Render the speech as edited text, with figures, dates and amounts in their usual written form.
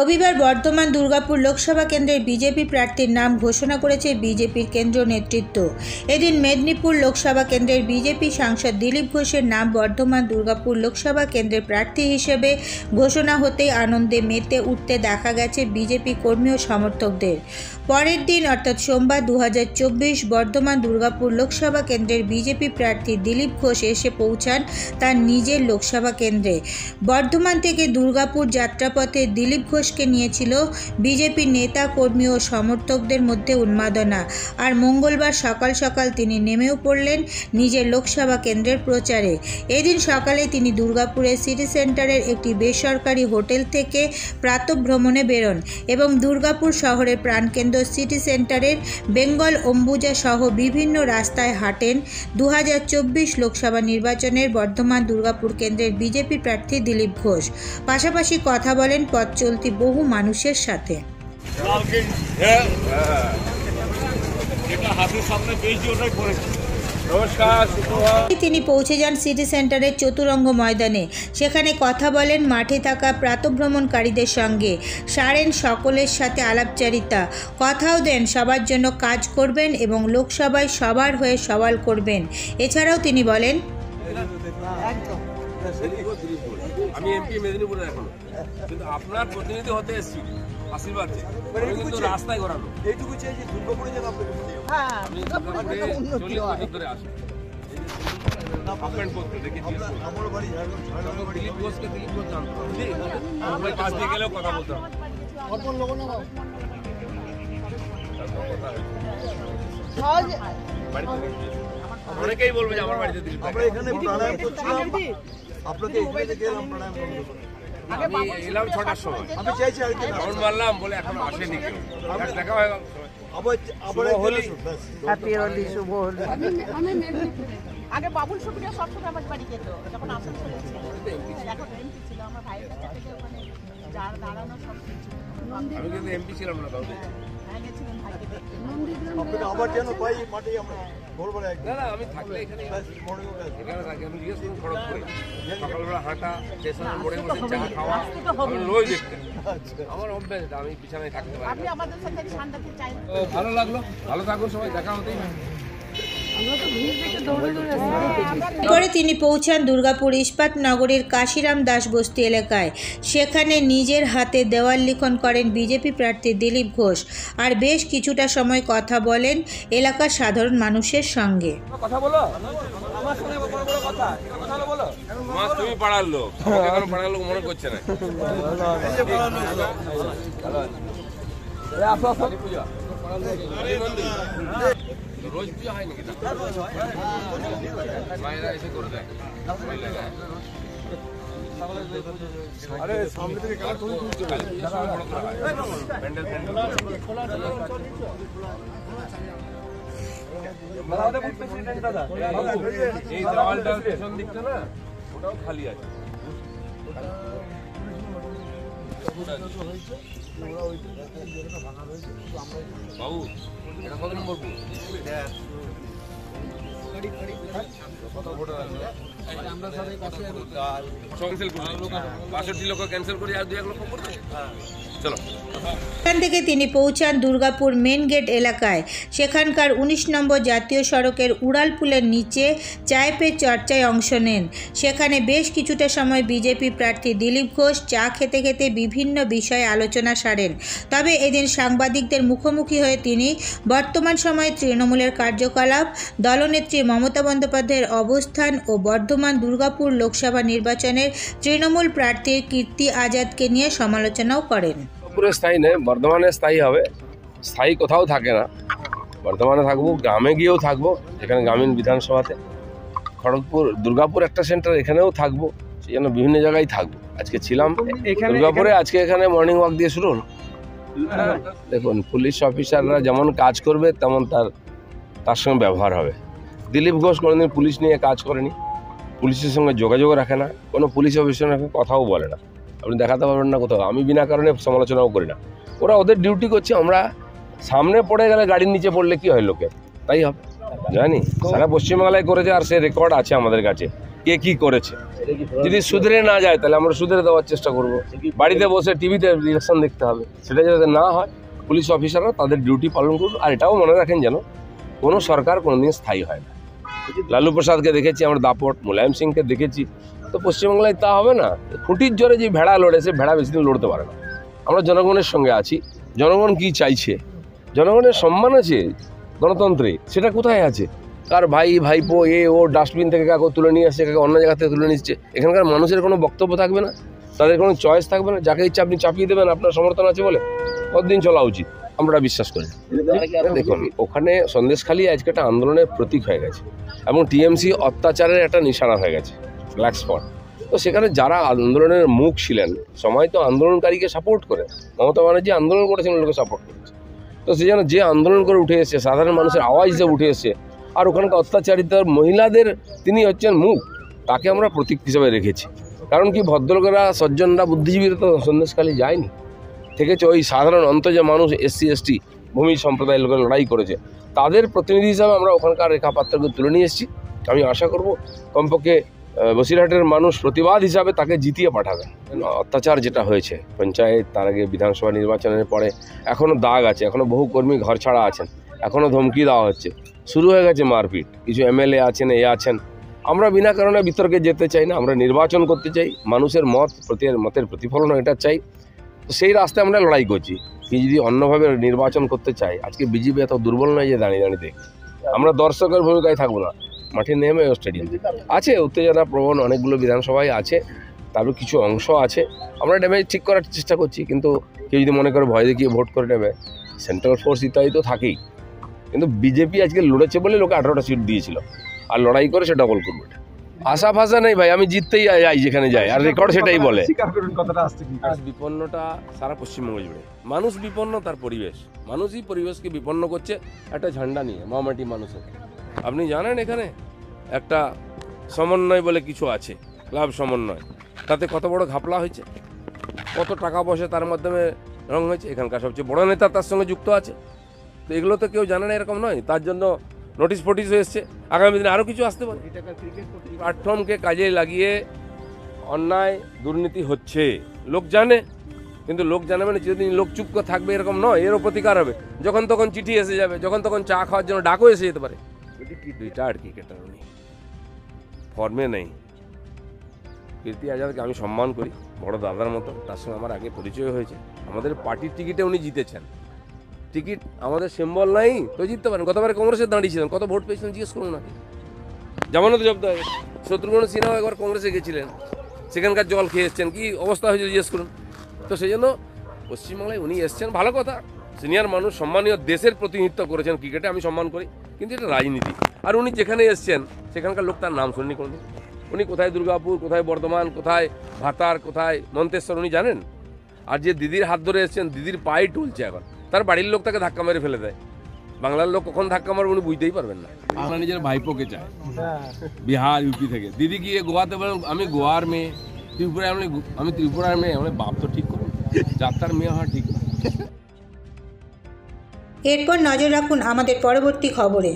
রবিবার বর্ধমান দুর্গাপুর লোকসভা কেন্দ্রের বিজেপি প্রার্থীর নাম ঘোষণা করেছে বিজেপির কেন্দ্রীয় নেতৃত্ব। এদিন মেদিনীপুর লোকসভা কেন্দ্রের বিজেপি সাংসদ দিলীপ ঘোষের নাম বর্ধমান দুর্গাপুর লোকসভা কেন্দ্রের প্রার্থী হিসেবে ঘোষণা হতেই আনন্দে মেতে উঠতে দেখা গেছে বিজেপি কর্মী ও সমর্থকদের। পরের দিন অর্থাৎ সোমবার 2024 বর্ধমান দুর্গাপুর লোকসভা কেন্দ্রের বিজেপি প্রার্থী দিলীপ ঘোষ এসে পৌঁছান তার নিজের লোকসভা কেন্দ্রে। বর্ধমান থেকে দুর্গাপুর যাত্রাপথে দিলীপ ঘোষকে নিয়েছিল বিজেপি নেতা কর্মী ও সমর্থকদের মধ্যে উন্মাদনা। আর মঙ্গলবার সকাল সকাল তিনি নেমেও পড়লেন নিজের লোকসভা কেন্দ্রের প্রচারে। এদিন সকালে তিনি দুর্গাপুরের সিটি সেন্টারের একটি বেসরকারি হোটেল থেকে প্রাতঃভ্রমণে বেরোন এবং দুর্গাপুর শহরের প্রাণকেন্দ্র সিটি সেন্টারের বেঙ্গল অম্বুজা সহ বিভিন্ন রাস্তায় হাঁটেন 2024 লোকসভা নির্বাচনের বর্ধমান দুর্গাপুর কেন্দ্রের বিজেপি প্রার্থী দিলীপ ঘোষ। পাশাপাশি কথা বলেন পথ চলতি বহু মানুষের সাথে। তিনি পৌঁছে যান সিটি সেন্টারের চতুরঙ্গ ময়দানে। সেখানে কথা বলেন মাঠে থাকা প্রাতঃভ্রমণকারীদের সঙ্গে, সারেন সকলের সাথে আলাপচারিতা, কথাও দেন সবার জন্য কাজ করবেন এবং লোকসভায় সবার হয়ে সওয়াল করবেন। এছাড়াও তিনি বলেন, আমি এমপি মেদিনীপুরে এখন, কিন্তু আপনার প্রতিনিধি হতে এসেছি আশীর্বাদ কিন্তু রাস্তায় ঘোরানো এইটুকু চাই যে দুর্গাপুরে যেন আপনি ধরে আসেন। আমার বাড়ি দিলীপ ঘোষকে দিলীপ ঘোষ জানতো, কাজ দিয়ে গেলেও কথা বলতাম। অনেকেই বলবে যে আমার বাড়িতে দিলীপ। আমরা এখানে প্রাণায়াম করছিলাম, আপনাকে এখানে গেলাম প্রাণায়াম করতে। আমি এলাম 6টার সময়, আমি চাইছি আর কি ফোন মারলাম বলে এখনো আসেনি কেউ। দেখা হয় আবার হ্যাপি হোলি, শুভ হোলি। আগে বাবুল সুপ্রিয়া সবসময় আমার বাড়ি যেত যখন আসানসোলে ছিল, এখন এমপি ছিল। আমার ভাইয়ের কাছে থেকে ওখানে যার দাঁড়ানো সব কিছু। আমি কিন্তু এমপি ছিলাম না তাহলে। হ্যাঁ গেছিলাম ভাইকে দেখতে। আপনাকে আবার যেন পাই মাঠে আমরা ভোরবেলা এক। না আমি থাকলে এখানে এখানে থাকি। আমি জিজ্ঞেস করুন খরচ করে সকালবেলা হাঁটা, স্টেশনের মোড়ে বসে চা খাওয়া আমি রোজ দেখতে। আমার অভ্যাস, আমি বিছানায় থাকতে পারি। আপনি আমাদের সাথে ঠান্ডাতে চাই। ভালো লাগলো, ভালো থাকুন সবাই, দেখা হতেই না। পরে তিনি পৌঁছান দুর্গাপুর ইস্পাত নগরীর কাশিরাম দাস বস্তি এলাকায়। সেখানে নিজের হাতে দেওয়াল লিখন করেন বিজেপি প্রার্থী দিলীপ ঘোষ। আর বেশ কিছুটা সময় কথা বলেন এলাকার সাধারণ মানুষের সঙ্গে। কথা বলো, আমার সঙ্গে বড় বড় কথা বলো। মা তুমি পাড়ার লোক, আমাকে কোনো পাড়ার লোক মনে করছে না। রোজ পূজা হয় নাকি? মায়েরা এসে করে দেয়। আরে সামনে থেকে কাজ করে প্যান্ডেল এই দেওয়ালটা পেছন দিকটা না, ওটাও খালি আছে। বাবু এটা কত নম্বর? সেখান থেকে তিনি পৌঁছান দুর্গাপুর মেন গেট এলাকায়। সেখানকার 19 নম্বর জাতীয় সড়কের উড়ালপুলের নিচে চায় পে চর্চায় অংশ নেন। সেখানে বেশ কিছুটা সময় বিজেপি প্রার্থী দিলীপ ঘোষ চা খেতে খেতে বিভিন্ন বিষয়ে আলোচনা সারেন। তবে এদিন সাংবাদিকদের মুখোমুখি হয়ে তিনি বর্তমান সময়ে তৃণমূলের কার্যকলাপ, দলনেত্রী মমতা বন্দ্যোপাধ্যায়ের অবস্থান ও বর্ধমান দুর্গাপুর লোকসভা নির্বাচনের তৃণমূল প্রার্থী কীর্তি আজাদকে নিয়ে সমালোচনাও করেন। স্থায়ী নয়, বর্ধমানে স্থায়ী হবে। স্থায়ী কোথাও থাকে না, বর্ধমানে থাকবো, গ্রামে গিয়েও থাকবো, এখানে গ্রামীণ বিধানসভাতে, খড়গপুর দুর্গাপুর একটা সেন্টার, এখানেও থাকবো। সেই জন্য বিভিন্ন জায়গায় থাকবো। আজকে ছিলাম দুর্গাপুরে, আজকে এখানে মর্নিং ওয়াক দিয়ে শুরু হলো। দেখুন, পুলিশ অফিসাররা যেমন কাজ করবে তেমন তার সঙ্গে ব্যবহার হবে। দিলীপ ঘোষ কোনোদিন পুলিশ নিয়ে কাজ করেনি, পুলিশের সঙ্গে যোগাযোগ রাখে না, কোনো পুলিশ অফিসারের কথাও বলে না। আপনি দেখাতে পারবেন না কোথাও। আমি বিনা কারণে সমালোচনাও করি না, ওরা ওদের ডিউটি করছে। আমরা সামনে পড়ে গেলে, গাড়ির নিচে পড়লে কি হয় লোকে, তাই হবে জানি। সারা পশ্চিমবাংলায় করেছে, আর সে রেকর্ড আছে আমাদের কাছে। কে কি করেছে। যদি সুধরে না যায় তাহলে আমরা সুধরে দেওয়ার চেষ্টা করব। বাড়িতে বসে টিভিতে রিয়াকশন দেখতে হবে, সেটা যাতে না হয় পুলিশ অফিসাররা তাদের ডিউটি পালন করুন। আর এটাও মনে রাখেন যেন কোনো সরকার কোনোদিন স্থায়ী হয় না। লালু প্রসাদকে দেখেছি, আমরা দাপট, মুলায়ম সিংকে দেখেছি, তো পশ্চিমবাংলায় তা হবে না। খুঁটির জোরে যে ভেড়া লড়েছে, ভেড়া বেশি দিন লড়তে পারে না। আমরা জনগণের সঙ্গে আছি, জনগণ কি চাইছে, জনগণের সম্মান আছে গণতন্ত্রে, সেটা কোথায় আছে? কার ভাই ভাইপো ও ডাস্টবিন থেকে কাকে তুলে নিয়ে আসছে, কাকে অন্য জায়গা থেকে তুলে নিচ্ছে, এখানকার মানুষের কোনো বক্তব্য থাকবে না, তাদের কোনো চয়েস থাকবে না, যাকে ইচ্ছা আপনি চাপিয়ে দেবেন আপনার সমর্থন আছে বলে। কতদিন চলা উচিত আমরা বিশ্বাস করি। দেখুন, ওখানে সন্দেশখালী আজকে একটা আন্দোলনের প্রতীক হয়ে গেছে এবং টিএমসি অত্যাচারের একটা নিশানা হয়ে গেছে, ব্ল্যাক স্পট। তো সেখানে যারা আন্দোলনের মুখ ছিলেন, সময় তো আন্দোলনকারীকে সাপোর্ট করে, মমতা ব্যানার্জি আন্দোলন করেছেন, লোকে সাপোর্ট করেছে। তো সে যেন যে আন্দোলন করে উঠে এসছে, সাধারণ মানুষের আওয়াজ হিসেবে উঠে এসছে, আর ওখানকার অত্যাচারিত মহিলাদের তিনি হচ্ছেন মুখ, তাকে আমরা প্রতীক হিসেবে রেখেছি। কারণ কি, ভদ্রলোকেরা, সজ্জনরা, বুদ্ধিজীবীরা তো সন্দেশখালী যায়নি, থেকেছে ওই সাধারণ অন্ত যে মানুষ, SC ST ভূমি সম্প্রদায়ের লোকের লড়াই করেছে, তাদের প্রতিনিধি হিসাবে আমরা ওখানকার রেখাপাত্রকে তুলে নিয়ে এসেছি। আমি আশা করব কমপক্ষে বসিরহাটের মানুষ প্রতিবাদ হিসাবে তাকে জিতিয়ে পাঠাবে। অত্যাচার যেটা হয়েছে পঞ্চায়েত, তার আগে বিধানসভা নির্বাচনের পরে, এখনও দাগ আছে, এখনও বহু কর্মী ঘর ছাড়া আছেন, এখনও ধমকি দেওয়া হচ্ছে, শুরু হয়ে গেছে মারপিট, কিছু MLA আছেন, আছেন। আমরা বিনা কারণে বিতর্কে যেতে চাই না, আমরা নির্বাচন করতে চাই, মানুষের মতের প্রতিফলন এটা চাই। তো সেই রাস্তায় আমরা লড়াই করছি। কি যদি অন্যভাবে নির্বাচন করতে চাই, আজকে বিজেপি এত দুর্বল নয় যে দাঁড়িয়ে দাঁড়িয়ে দেখ। আমরা দর্শকের ভূমিকায় থাকবো না, মাঠে নেমে স্টেডিয়াম আছে, উত্তেজনা প্রবণ অনেকগুলো বিধানসভায় আছে, তারপর কিছু অংশ আছে, আমরা ড্যামেজ ঠিক করার চেষ্টা করছি। কিন্তু কেউ যদি মনে করে ভয় দেখিয়ে ভোট করে নেবে, সেন্ট্রাল ফোর্স ইত্যাদি তো থাকেই। কিন্তু বিজেপি আজকে লড়েছে বলে লোকে 18টা সিট দিয়েছিল, আর লড়াই করে সে ডবল করবে। আশা ফাশা নেই ভাই, আমি জিততেই যাই যেখানে যাই, আর রেকর্ড সেটাই বলে। বিপন্নটা সারা পশ্চিমবঙ্গ জুড়ে মানুষ বিপন্ন, তার পরিবেশ, মানুষই পরিবেশকে বিপন্ন করছে একটা ঝান্ডা নিয়ে, মামাটি মানুষের। আপনি জানেন এখানে একটা সমন্বয় বলে কিছু আছে, ক্লাব সমন্বয়, তাতে কত বড় ঘাপলা হয়েছে, কত টাকা পয়সা তার মাধ্যমে রং হয়েছে, এখানকার সবচেয়ে বড় নেতা তার সঙ্গে যুক্ত আছে। তো এগুলো তো কেউ জানে না, এরকম নয়, তার জন্য নোটিশ ফোটিশ এসছে, আগামী দিনে আরও কিছু আসতে পারে। প্ল্যাটফর্মকে কাজে লাগিয়ে অন্যায় দুর্নীতি হচ্ছে, লোক জানে, কিন্তু লোক জানে মানে যেদিন লোক চুপ করে থাকবে এরকম নয়, এরও প্রতিকার হবে। যখন তখন চিঠি এসে যাবে, যখন তখন চা খাওয়ার জন্য ডাকও এসে যেতে পারে। রিটায়ার্ড ক্রিকেটার উনি, ফর্মে নেই। কীর্তি আজাদকে আমি সম্মান করি, বড় দাদার মতো, তার সঙ্গে আমার আগে পরিচয় হয়েছে। আমাদের পার্টির টিকিটে উনি জিতেছেন, টিকিট আমাদের সিম্বল নাই তো জিততে পারেন। গতবারে কংগ্রেসে দাঁড়িয়েছিলেন, কত ভোট পেয়েছিলেন জিজ্ঞেস করুন নাকি। জামানত জব্দ হয়ে গেছে। শত্রুঘ্ন সিনহাও একবার কংগ্রেসে গেছিলেন, সেখানকার জল খেয়ে এসছেন, কি অবস্থা হয়েছে জিজ্ঞেস করুন। তো সেই জন্য পশ্চিমবাংলায় উনি এসছেন, ভালো কথা, সিনিয়র মানুষ, সম্মানীয়, দেশের প্রতিনিধিত্ব করেছেন ক্রিকেটে, আমি সম্মান করি, কিন্তু এটা রাজনীতি। আর উনি যেখানে এসছেন সেখানকার লোক তার নাম শুনিনি কোনোদিন। উনি কোথায় দুর্গাপুর, কোথায় বর্ধমান, কোথায় ভাতার, কোথায় মন্তেশ্বর উনি জানেন। আর যে দিদির হাত ধরে এসছেন, দিদির পায়ে টুলছে এখন, তার বাড়ির লোক তাকে ধাক্কা মেরে ফেলে দেয়। বাংলার লোক কখন ধাক্কা মারবে উনি বুঝতেই পারবেন না। আমরা নিজের ভাইপোকে চাই, বিহার ইউপি থেকে। দিদি গিয়ে গোয়াতে বলেন আমি গোয়ার মেয়ে, ত্রিপুরায় আমি ত্রিপুরার মেয়ে, মানে বাপ তো ঠিক করুন, যাত্রার মেয়ে হওয়া ঠিক না। এরপর নজর রাখুন আমাদের পরবর্তী খবরে।